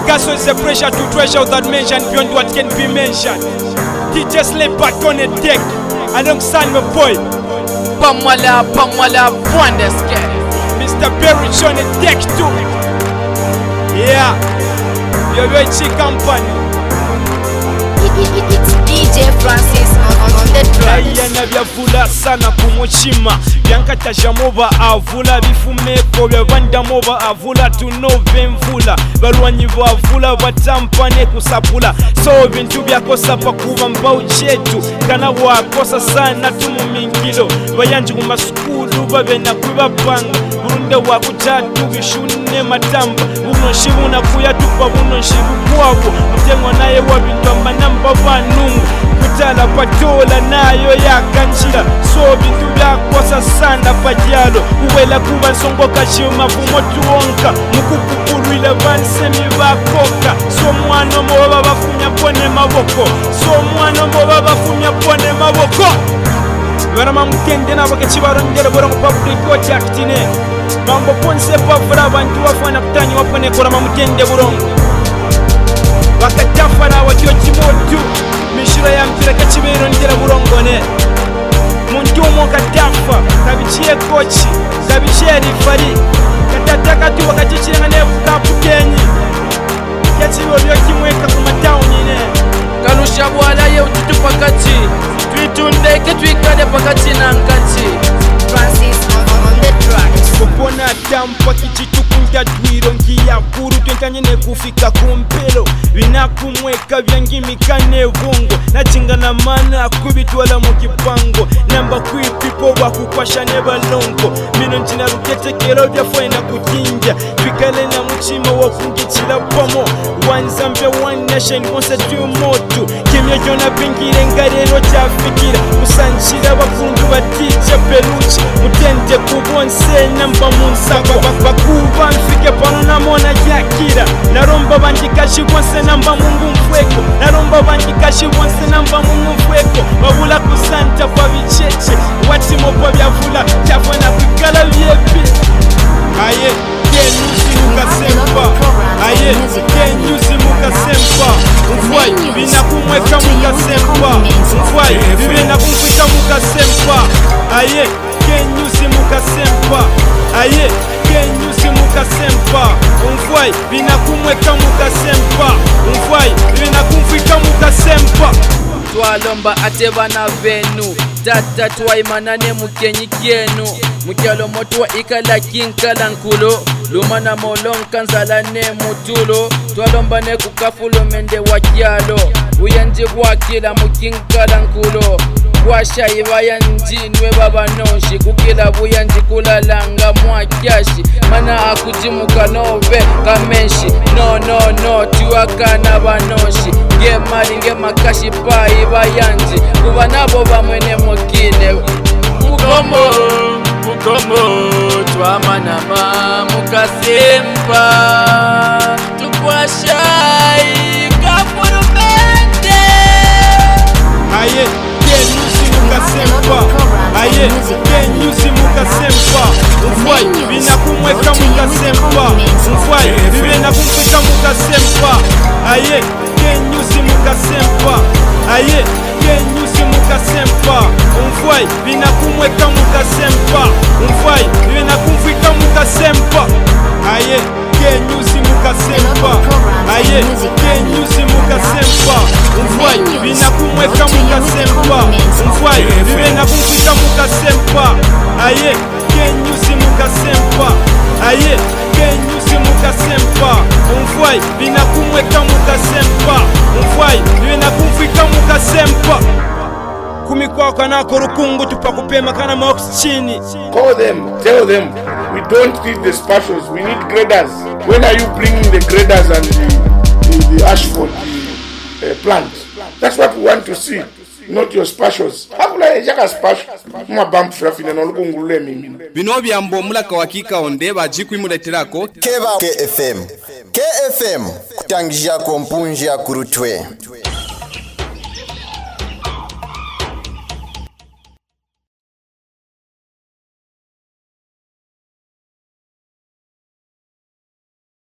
Gas is a pressure to treasure without mention beyond what can be mentioned. DJ Slip back on the deck alongside my boy Pamwala Wonderski. Mr. Berry on the deck too. Yeah, your Richie company. It's DJ Francis on the track. Ayana byavula sana kumuchima byankataja moba avula bifumeko byabanda moba avula tunove mvula balwanyi bavula batampane kusapula so bintu byakosa pakuba mbau chetu kana wakosa sana tumumingilo bayanji ku masukulu babena kwibapanga burunde wakutatu bishune matamba buno shibuna kuyatupa buno shibu kwabo mutengo naye wabindwa manamba banungu kutala patola nayo yakanjira so bintu byakosa sana pajalo uwela kuba nsongo kashima kumotuonka mukukukulwile bansemi bakoka so mwana mboba bafumya pone maboko so mwana mboba bafumya pone maboko barama mukende nabo kechibarongera bora mu public court actine mambo ponse pavura abantu bafana kutanyi wapone kora mamutende burongo bakatafara wajyo kimotu mishiro ya mpira kachibero ndera burongone muntu umo katafa kabichiye kochi kabichiye rifari katataka tu bakachichiranga ne kapukenyi yachibo byo kimweka ku matown ine Kanusha bwala ye ututu pakati twitundeke twikade pakati na nkati. Francis on the track. kupona tampa kichitukunja dwiro ngiya kuru twentanye ne kufika kumpelo binakumweka byangimikane bungo nachingana mana kubitwala mu kipango namba kwipipo bakukwasha ne balongo mino njina ruketekero byafona kutinja twikale na muchima wafungikira pomo wanzambe one nation concept moto kimya jona pingire ngarero chafikira musanjira bafundu batija peluchi mutende kubonse namba munsako bakuba mfike pano namona yakira naromba bandikashi bonse namba mungu mfweko naromba bandikashi bonse namba mungu mfweko babula kusanta kwa bicheche wati mopo byavula cyafana kwikala byebi aye kenyusi mukasempa aye kenyusi mukasempa mfwai binakumweka mukasempa mfwai binakumweka mukasempa aye kenyusi mukasempa aye kenyusi mukasempa mfwai binakumweka mukasempa mfwai binakumfika mukasempa Twalomba ate bana benu tata twaimanane mukenyi kyenu mukyalo motwa ikala kinkala nkulo lumana molonka nzalane mutulo twalomba ne kukafulo mende wa kyalo uyanji bwakila mukinkala nkulo washayi bayanjinwe babanonshi kukila buyanji kulalanga mwakyashi mana akujimuka nove kamenshi no tiwakana banonshi ngemali ngemakashi payi bayanji kuba nabo bamwene mukine mukomo twamanama mukasempa tukwashayi kafurumente aye kenyusi mukasempa aye kenyusi mukasempa mfwai binakumweka mukasempa mfwai binakumfika mukasempa aye kenyusi mukasempa aye kenyusi mukasempa mfwai binakumweka mukasempa mfwai binakumfika mukasempa aye kenyusi mukasempa aye kenyusi mukasempa mfwai binakumweka mukasempa mfwai binakumfika mukasempa aye kenyusi mukasempa aye kenyusi mukasempa mfwai binakumweka mukasempa mfwai binakumfika mukasempa kumikwako nako rukungu tupakupema kana maoksi chini. Call them, tell them we don't need the specials, we need graders. When are you bringing the graders and the Ashford plant? That's what we want to see, not your specials. Bino byambo mulaka wakika onde bajikwimuleterako KFM kutangija kompunja kurutwe.